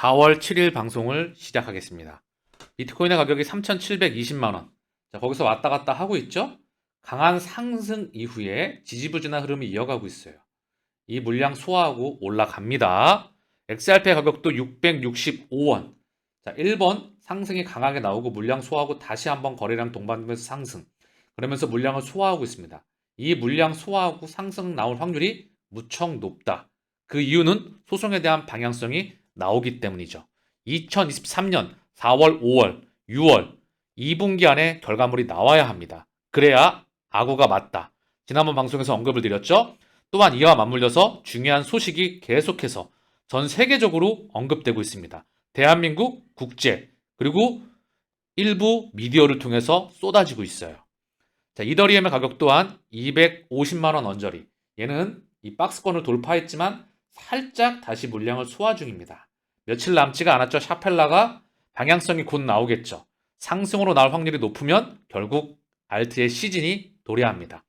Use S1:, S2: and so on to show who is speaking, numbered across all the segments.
S1: 4월 7일 방송을 시작하겠습니다. 비트코인의 가격이 3,720만 원. 자, 거기서 왔다 갔다 하고 있죠? 강한 상승 이후에 지지부진한 흐름이 이어가고 있어요. 이 물량 소화하고 올라갑니다. XRP 가격도 665원. 자, 1번 상승이 강하게 나오고 물량 소화하고 다시 한번 거래량 동반되면서 상승. 그러면서 물량을 소화하고 있습니다. 이 물량 소화하고 상승 나올 확률이 무척 높다. 그 이유는 소송에 대한 방향성이 나오기 때문이죠. 2023년 4월, 5월, 6월 2분기 안에 결과물이 나와야 합니다. 그래야 악우가 맞다. 지난번 방송에서 언급을 드렸죠. 또한 이와 맞물려서 중요한 소식이 계속해서 전 세계적으로 언급되고 있습니다. 대한민국 국제 그리고 일부 미디어를 통해서 쏟아지고 있어요. 자, 이더리움의 가격 또한 250만 원 언저리. 얘는 이 박스권을 돌파했지만 살짝 다시 물량을 소화 중입니다. 며칠 남지가 않았죠. 샤펠라가 방향성이 곧 나오겠죠. 상승으로 나올 확률이 높으면 결국 알트의 시즌이 도래합니다.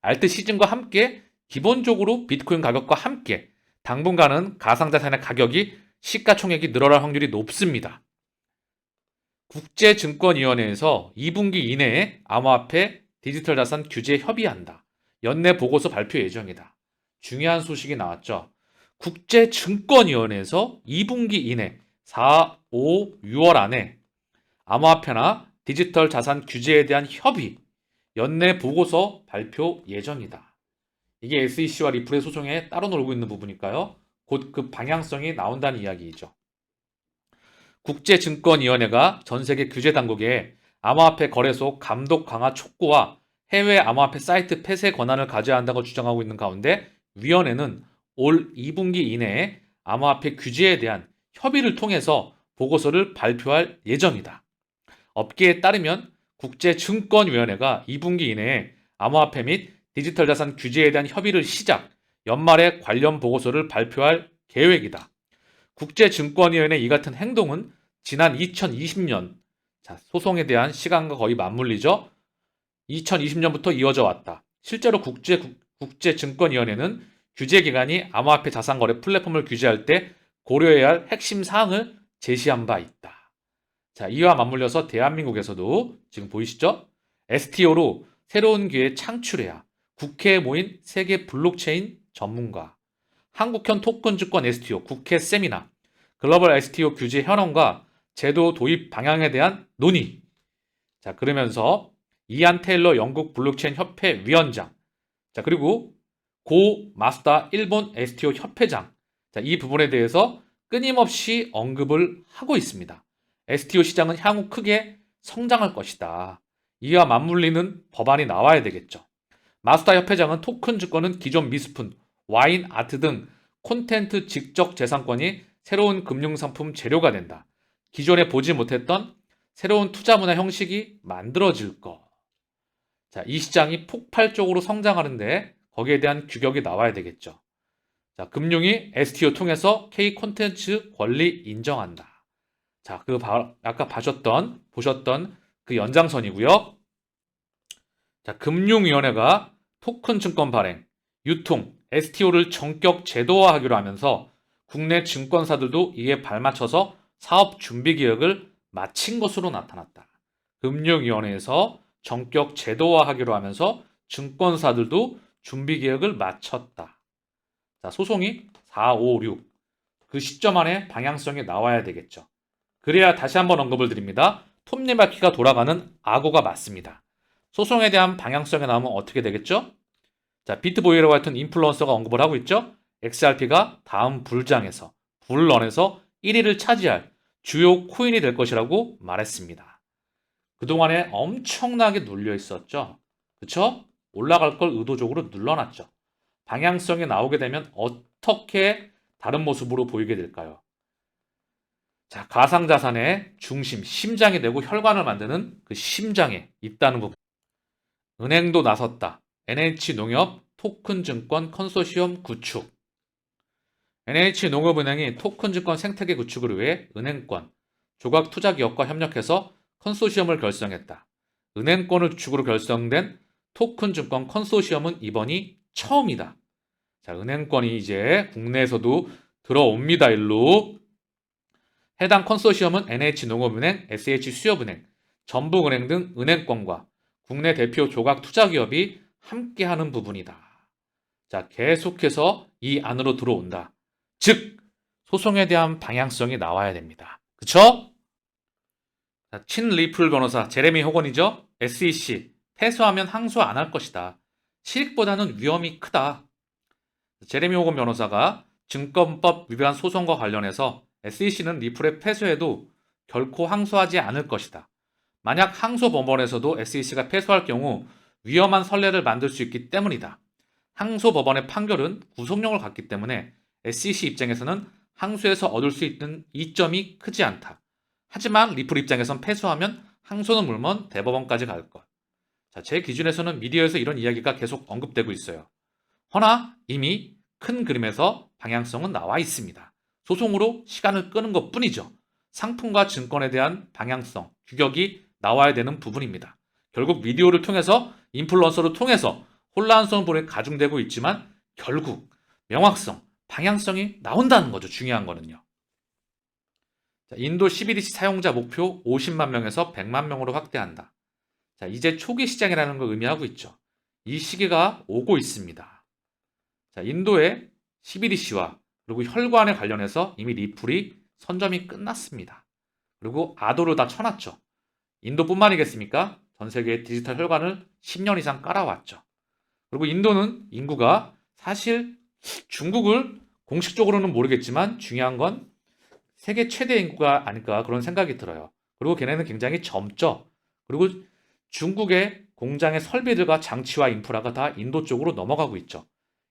S1: 알트 시즌과 함께 기본적으로 비트코인 가격과 함께 당분간은 가상자산의 가격이 시가총액이 늘어날 확률이 높습니다. 국제증권위원회에서 2분기 이내에 암호화폐 디지털 자산 규제에 협의한다. 연내 보고서 발표 예정이다. 중요한 소식이 나왔죠. 국제증권위원회에서 2분기 이내 4, 5, 6월 안에 암호화폐나 디지털 자산 규제에 대한 협의, 연내 보고서 발표 예정이다. 이게 SEC와 리플의 소송에 따로 놀고 있는 부분일까요? 곧 그 방향성이 나온다는 이야기이죠. 국제증권위원회가 전 세계 규제 당국에 암호화폐 거래소 감독 강화 촉구와 해외 암호화폐 사이트 폐쇄 권한을 가져야 한다고 주장하고 있는 가운데 위원회는 올 2분기 이내에 암호화폐 규제에 대한 협의를 통해서 보고서를 발표할 예정이다. 업계에 따르면 국제증권위원회가 2분기 이내에 암호화폐 및 디지털 자산 규제에 대한 협의를 시작, 연말에 관련 보고서를 발표할 계획이다. 국제증권위원회 이 같은 행동은 지난 2020년 소송에 대한 시간과 거의 맞물리죠. 2020년부터 이어져 왔다. 실제로 국제증권위원회는 규제기관이 암호화폐 자산거래 플랫폼을 규제할 때 고려해야 할 핵심 사항을 제시한 바 있다. 자, 이와 맞물려서 대한민국에서도 지금 보이시죠? STO로 새로운 기회 창출해야 국회에 모인 세계 블록체인 전문가, 한국형 토큰주권 STO 국회 세미나, 글로벌 STO 규제 현황과 제도 도입 방향에 대한 논의. 자, 그러면서 이안 테일러 영국 블록체인 협회 위원장, 자, 그리고 고 마스다 일본 STO 협회장, 자, 이 부분에 대해서 끊임없이 언급을 하고 있습니다. STO 시장은 향후 크게 성장할 것이다. 이와 맞물리는 법안이 나와야 되겠죠. 마스다 협회장은 토큰 주권은 기존 미스푼, 와인, 아트 등 콘텐트 직접 재산권이 새로운 금융상품 재료가 된다. 기존에 보지 못했던 새로운 투자 문화 형식이 만들어질 거. 자, 이 시장이 폭발적으로 성장하는데 거기에 대한 규격이 나와야 되겠죠. 자, 금융이 STO 통해서 K 콘텐츠 권리 인정한다. 자, 아까 보셨던 그 연장선이고요. 자, 금융위원회가 토큰 증권 발행, 유통, STO를 전격 제도화하기로 하면서 국내 증권사들도 이에 발맞춰서 사업 준비 계획을 마친 것으로 나타났다. 금융위원회에서 전격 제도화하기로 하면서 증권사들도 준비 계획을 마쳤다. 자, 소송이 4, 5, 6. 그 시점 안에 방향성이 나와야 되겠죠. 그래야 다시 한번 언급을 드립니다. 톱니바퀴가 돌아가는 악어가 맞습니다. 소송에 대한 방향성이 나오면 어떻게 되겠죠? 자, 비트보이와 같은 인플루언서가 언급을 하고 있죠. XRP가 다음 불장에서 불런에서 1위를 차지할 주요 코인이 될 것이라고 말했습니다. 그동안에 엄청나게 눌려 있었죠. 그쵸? 올라갈 걸 의도적으로 눌러놨죠. 방향성이 나오게 되면 어떻게 다른 모습으로 보이게 될까요? 자, 가상자산의 중심, 심장이 되고 혈관을 만드는 그 심장에 있다는 부분. 은행도 나섰다. NH농협 토큰증권 컨소시엄 구축. NH농협은행이 토큰증권 생태계 구축을 위해 은행권, 조각투자기업과 협력해서 컨소시엄을 결성했다. 은행권을 주축으로 결성된 토큰증권 컨소시엄은 이번이 처음이다. 자, 은행권이 이제 국내에서도 들어옵니다. 일로. 해당 컨소시엄은 NH농업은행, SH수협은행, 전북은행 등 은행권과 국내 대표 조각 투자기업이 함께하는 부분이다. 자, 계속해서 이 안으로 들어온다. 즉, 소송에 대한 방향성이 나와야 됩니다. 그쵸? 자, 친 리플 변호사 제레미 호건이죠. SEC 패소하면 항소 안 할 것이다. 실익보다는 위험이 크다. 제레미 호건 변호사가 증권법 위반 소송과 관련해서 SEC는 리플의 패소에도 결코 항소하지 않을 것이다. 만약 항소 법원에서도 SEC가 패소할 경우 위험한 선례를 만들 수 있기 때문이다. 항소 법원의 판결은 구속력을 갖기 때문에 SEC 입장에서는 항소에서 얻을 수 있는 이점이 크지 않다. 하지만 리플 입장에선 패소하면 항소는 물론 대법원까지 갈 것. 자, 제 기준에서는 미디어에서 이런 이야기가 계속 언급되고 있어요. 허나 이미 큰 그림에서 방향성은 나와 있습니다. 소송으로 시간을 끄는 것 뿐이죠. 상품과 증권에 대한 방향성, 규격이 나와야 되는 부분입니다. 결국 미디어를 통해서 인플루언서를 통해서 혼란성을 가중되고 있지만 결국 명확성, 방향성이 나온다는 거죠. 중요한 거는요. 자, 인도 CBDC 사용자 목표 50만 명에서 100만 명으로 확대한다. 자, 이제 초기 시장이라는 걸 의미하고 있죠. 이 시기가 오고 있습니다. 자, 인도의 CBDC와 그리고 혈관에 관련해서 이미 리플이 선점이 끝났습니다. 그리고 아도를 다 쳐놨죠. 인도뿐만이겠습니까? 전 세계의 디지털 혈관을 10년 이상 깔아왔죠. 그리고 인도는 인구가 사실 중국을 공식적으로는 모르겠지만 중요한 건 세계 최대 인구가 아닐까 그런 생각이 들어요. 그리고 걔네는 굉장히 젊죠. 그리고 중국의 공장의 설비들과 장치와 인프라가 다 인도 쪽으로 넘어가고 있죠.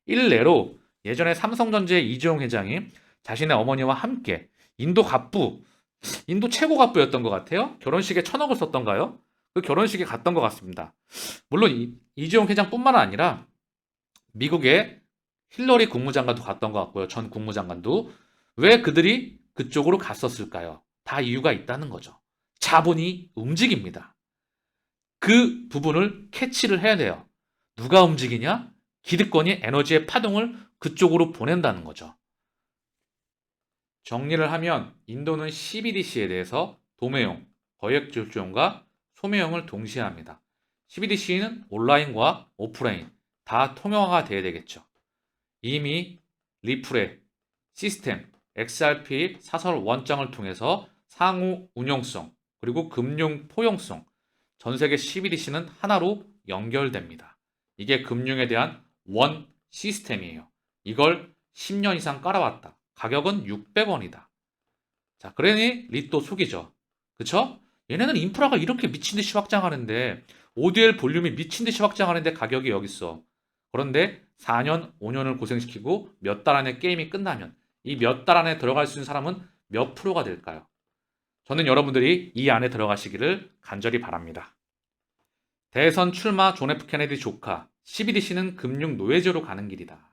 S1: 일례로 예전에 삼성전자의 이재용 회장이 자신의 어머니와 함께 인도 갑부, 인도 최고 갑부였던 것 같아요. 결혼식에 1,000억을 썼던가요? 그 결혼식에 갔던 것 같습니다. 물론 이재용 회장뿐만 아니라 미국의 힐러리 국무장관도 갔던 것 같고요. 전 국무장관도. 왜 그들이 그쪽으로 갔었을까요? 다 이유가 있다는 거죠. 자본이 움직입니다. 그 부분을 캐치를 해야 돼요. 누가 움직이냐? 기득권이 에너지의 파동을 그쪽으로 보낸다는 거죠. 정리를 하면 인도는 CBDC에 대해서 도매용, 거액출주용과 소매용을 동시에 합니다. CBDC는 온라인과 오프라인 다 통용화가 돼야 되겠죠. 이미 리플의 시스템, XRP 사설 원장을 통해서 상호 운용성 그리고 금융 포용성 전 세계 CBDC는 하나로 연결됩니다. 이게 금융에 대한 원 시스템이에요. 이걸 10년 이상 깔아왔다. 가격은 600원이다. 자, 그러니 리또 속이죠. 그쵸? 얘네는 인프라가 이렇게 미친 듯이 확장하는데 ODL 볼륨이 미친 듯이 확장하는데 가격이 여기 있어. 그런데 4년, 5년을 고생시키고 몇 달 안에 게임이 끝나면 이 몇 달 안에 들어갈 수 있는 사람은 몇 프로가 될까요? 저는 여러분들이 이 안에 들어가시기를 간절히 바랍니다. 대선 출마 존 F 케네디 조카, CBDC는 금융 노예제로 가는 길이다.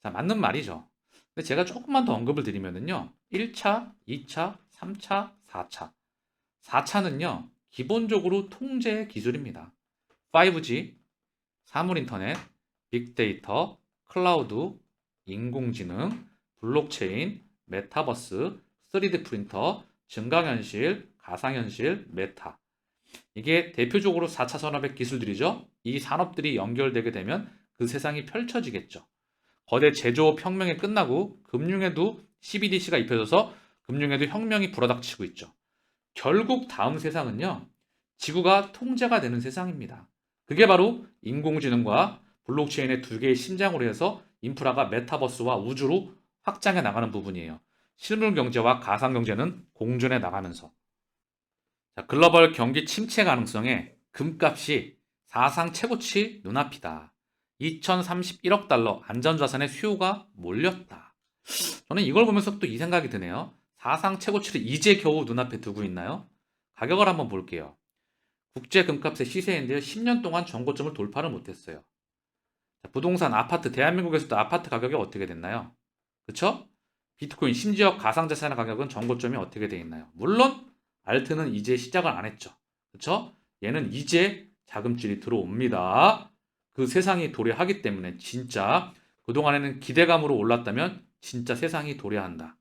S1: 자, 맞는 말이죠. 근데 제가 조금만 더 언급을 드리면은요. 1차, 2차, 3차, 4차. 4차는요. 기본적으로 통제 기술입니다. 5G, 사물인터넷, 빅데이터, 클라우드, 인공지능, 블록체인, 메타버스, 3D 프린터, 증강현실, 가상현실, 메타. 이게 대표적으로 4차 산업의 기술들이죠. 이 산업들이 연결되게 되면 그 세상이 펼쳐지겠죠. 거대 제조업 혁명이 끝나고 금융에도 CBDC가 입혀져서 금융에도 혁명이 불어닥치고 있죠. 결국 다음 세상은요. 지구가 통제가 되는 세상입니다. 그게 바로 인공지능과 블록체인의 두 개의 심장으로 해서 인프라가 메타버스와 우주로 확장해 나가는 부분이에요. 실물 경제와 가상 경제는 공존해 나가면서. 자, 글로벌 경기 침체 가능성에 금값이 사상 최고치 눈앞이다. 2031억 달러 안전자산의 수요가 몰렸다. 저는 이걸 보면서 또 이 생각이 드네요. 사상 최고치를 이제 겨우 눈앞에 두고 있나요? 가격을 한번 볼게요. 국제 금값의 시세인데요. 10년 동안 전고점을 돌파를 못했어요. 자, 부동산, 아파트, 대한민국에서도 아파트 가격이 어떻게 됐나요? 그쵸? 비트코인, 심지어 가상자산의 가격은 전고점이 어떻게 돼 있나요? 물론 알트는 이제 시작을 안 했죠. 그쵸? 얘는 이제 자금줄이 들어옵니다. 그 세상이 도래하기 때문에 진짜 그동안에는 기대감으로 올랐다면 진짜 세상이 도래한다.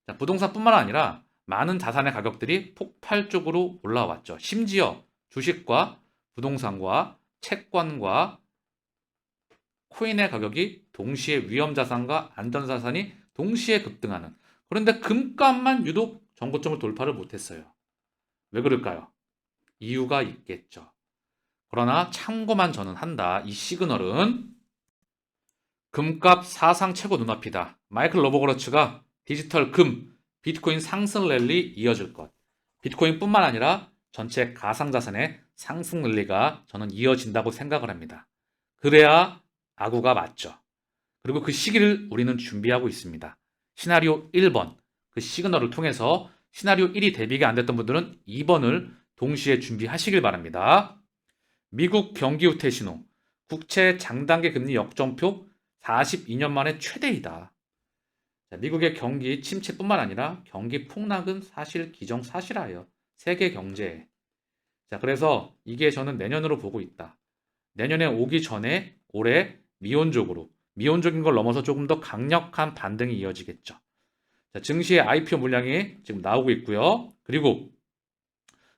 S1: 자, 부동산뿐만 아니라 많은 자산의 가격들이 폭발적으로 올라왔죠. 심지어 주식과 부동산과 채권과 코인의 가격이 동시에 위험자산과 안전자산이 동시에 급등하는. 그런데 금값만 유독 전고점을 돌파를 못했어요. 왜 그럴까요? 이유가 있겠죠. 그러나 참고만 저는 한다. 이 시그널은 금값 사상 최고 눈앞이다. 마이클 로버그러츠가 디지털 금, 비트코인 상승 랠리 이어질 것. 비트코인뿐만 아니라 전체 가상자산의 상승 랠리가 저는 이어진다고 생각을 합니다. 그래야 아구가 맞죠. 그리고 그 시기를 우리는 준비하고 있습니다. 시나리오 1번, 그 시그널을 통해서 시나리오 1이 대비가 안 됐던 분들은 2번을 동시에 준비하시길 바랍니다. 미국 경기 후퇴 신호, 국채 장단기 금리 역전표 42년 만에 최대이다. 자, 미국의 경기 침체뿐만 아니라 경기 폭락은 사실 기정사실화예요. 세계 경제에. 자, 그래서 이게 저는 내년으로 보고 있다. 내년에 오기 전에 올해 미온적인 걸 넘어서 조금 더 강력한 반등이 이어지겠죠. 자, 증시의 IPO 물량이 지금 나오고 있고요. 그리고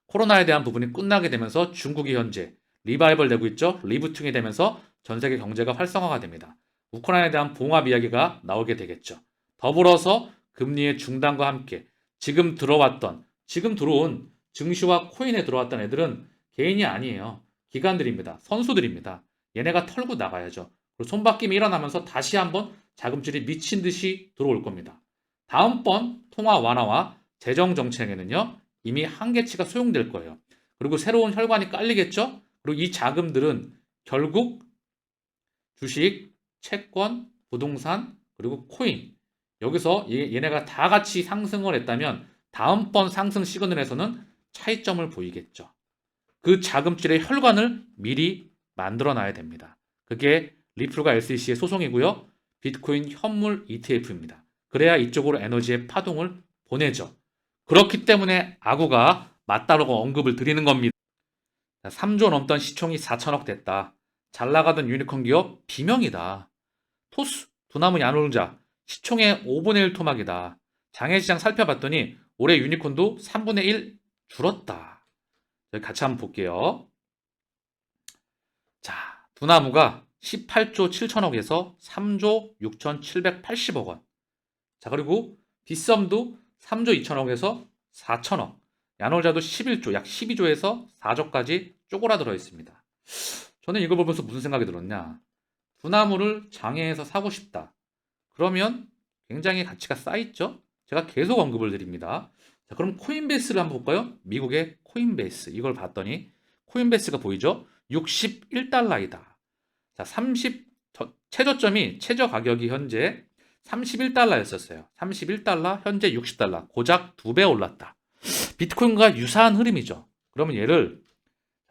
S1: 코로나에 대한 부분이 끝나게 되면서 중국이 현재 리바이벌 되고 있죠. 리부팅이 되면서 전 세계 경제가 활성화가 됩니다. 우크라이나에 대한 봉합 이야기가 나오게 되겠죠. 더불어서 금리의 중단과 함께 지금 들어온 증시와 코인에 들어왔던 애들은 개인이 아니에요. 기관들입니다. 선수들입니다. 얘네가 털고 나가야죠. 그리고 손바뀜이 일어나면서 다시 한번 자금줄이 미친 듯이 들어올 겁니다. 다음번 통화 완화와 재정 정책에는요. 이미 한계치가 소용될 거예요. 그리고 새로운 혈관이 깔리겠죠? 그리고 이 자금들은 결국 주식, 채권, 부동산, 그리고 코인. 여기서 얘네가 다 같이 상승을 했다면 다음번 상승 시그널에서는 차이점을 보이겠죠. 그 자금줄의 혈관을 미리 만들어 놔야 됩니다. 그게 리플과 SEC의 소송이고요. 비트코인 현물 ETF입니다. 그래야 이쪽으로 에너지의 파동을 보내죠. 그렇기 때문에 아구가 맞다라고 언급을 드리는 겁니다. 3조 넘던 시총이 4천억 됐다. 잘 나가던 유니콘 기업 비명이다. 토스, 두나무 야놀자, 시총의 5분의 1 토막이다. 장외시장 살펴봤더니 올해 유니콘도 3분의 1 줄었다. 같이 한번 볼게요. 자, 두나무가 18조 7천억에서 3조 6,780억 원. 자, 그리고 빗썸도 3조 2천억에서 4천억. 야놀자도 11조, 약 12조에서 4조까지 쪼그라들어 있습니다. 저는 이걸 보면서 무슨 생각이 들었냐. 두나무를 장외에서 사고 싶다. 그러면 굉장히 가치가 쌓이죠? 제가 계속 언급을 드립니다. 자, 그럼 코인베이스를 한번 볼까요? 미국의 코인베이스. 이걸 봤더니 코인베이스가 보이죠? 61달러이다. 자, 최저 가격이 현재 31달러였었어요. 31달러, 현재 60달러. 고작 2배 올랐다. 비트코인과 유사한 흐름이죠. 그러면 얘를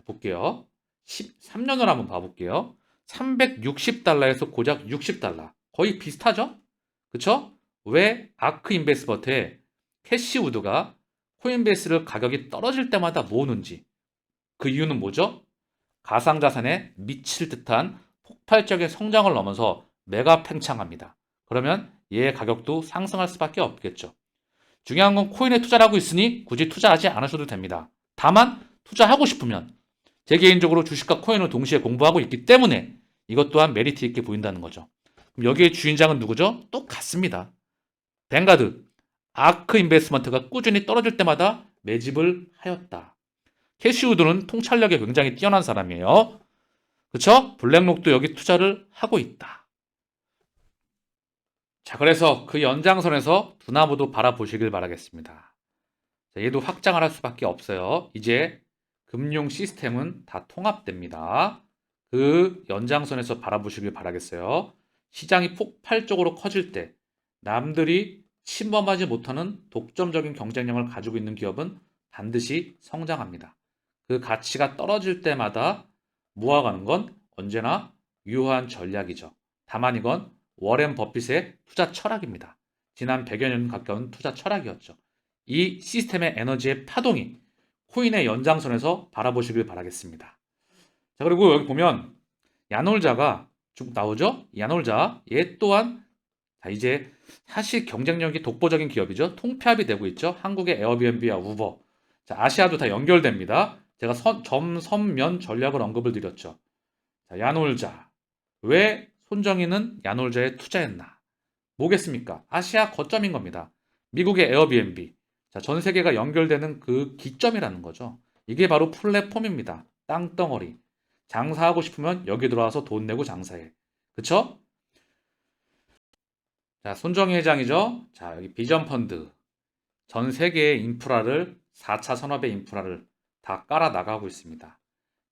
S1: 볼게요. 13년을 한번 봐볼게요. 360달러에서 고작 60달러. 거의 비슷하죠? 그쵸? 왜 아크 인베스트먼트의 캐시우드가 코인베이스를 가격이 떨어질 때마다 모으는지. 그 이유는 뭐죠? 가상자산에 미칠 듯한 폭발적인 성장을 넘어서 메가 팽창합니다. 그러면 얘의 가격도 상승할 수밖에 없겠죠. 중요한 건 코인에 투자를 하고 있으니 굳이 투자하지 않으셔도 됩니다. 다만 투자하고 싶으면 제 개인적으로 주식과 코인을 동시에 공부하고 있기 때문에 이것 또한 메리트 있게 보인다는 거죠. 그럼 여기의 주인장은 누구죠? 똑같습니다. 뱅가드, 아크 인베스트먼트가 꾸준히 떨어질 때마다 매집을 하였다. 캐시우드는 통찰력이 굉장히 뛰어난 사람이에요. 그쵸? 블랙록도 여기 투자를 하고 있다. 자, 그래서 그 연장선에서 두나무도 바라보시길 바라겠습니다. 자, 얘도 확장을 할 수밖에 없어요. 이제 금융 시스템은 다 통합됩니다. 그 연장선에서 바라보시길 바라겠어요. 시장이 폭발적으로 커질 때 남들이 침범하지 못하는 독점적인 경쟁력을 가지고 있는 기업은 반드시 성장합니다. 그 가치가 떨어질 때마다 모아가는 건 언제나 유효한 전략이죠. 다만 이건 워렌 버핏의 투자 철학입니다. 지난 100여 년 가까운 투자 철학이었죠. 이 시스템의 에너지의 파동이 코인의 연장선에서 바라보시길 바라겠습니다. 자, 그리고 여기 보면 야놀자가 쭉 나오죠? 야놀자, 얘 또한 자, 이제 사실 경쟁력이 독보적인 기업이죠. 통폐합이 되고 있죠. 한국의 에어비앤비와 우버. 자, 아시아도 다 연결됩니다. 제가 점선면 전략을 언급을 드렸죠. 자, 야놀자. 왜 손정희는 야놀자에 투자했나? 뭐겠습니까? 아시아 거점인 겁니다. 미국의 에어비앤비. 자, 전 세계가 연결되는 그 기점이라는 거죠. 이게 바로 플랫폼입니다. 땅덩어리. 장사하고 싶으면 여기 들어와서 돈 내고 장사해. 그쵸? 자, 손정희 회장이죠. 자, 여기 비전 펀드. 전 세계의 인프라를 4차 산업의 인프라를 다 깔아 나가고 있습니다.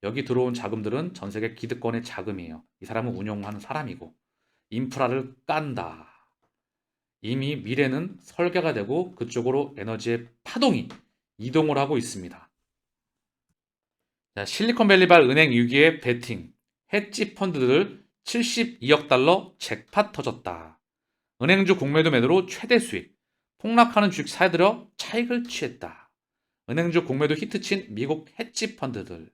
S1: 여기 들어온 자금들은 전 세계 기득권의 자금이에요. 이 사람은 운용하는 사람이고 인프라를 깐다. 이미 미래는 설계가 되고 그쪽으로 에너지의 파동이 이동을 하고 있습니다. 자, 실리콘밸리발 은행 위기에 베팅, 해지 펀드들 72억 달러 잭팟 터졌다. 은행주 공매도 매도로 최대 수익, 폭락하는 주식 사들여 차익을 취했다. 은행주 공매도 히트친 미국 해지 펀드들,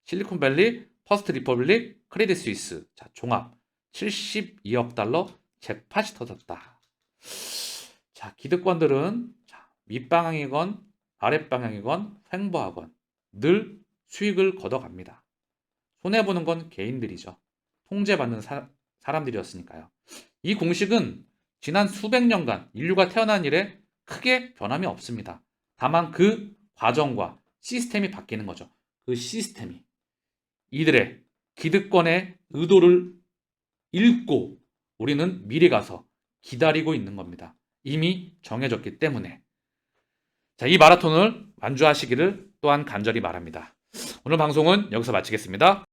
S1: 실리콘밸리, 퍼스트 리퍼블릭, 크레딧 스위스, 자, 종합 72억 달러 잭팟이 터졌다. 자, 기득권들은 자, 밑방향이건 아랫방향이건 횡보하건 늘 수익을 걷어갑니다. 손해보는 건 개인들이죠. 통제받는 사람들이었으니까요. 이 공식은 지난 수백 년간 인류가 태어난 이래 크게 변함이 없습니다. 다만 그 과정과 시스템이 바뀌는 거죠. 그 시스템이. 이들의 기득권의 의도를 읽고 우리는 미리 가서 기다리고 있는 겁니다. 이미 정해졌기 때문에. 자, 이 마라톤을 완주하시기를 또한 간절히 바랍니다. 오늘 방송은 여기서 마치겠습니다.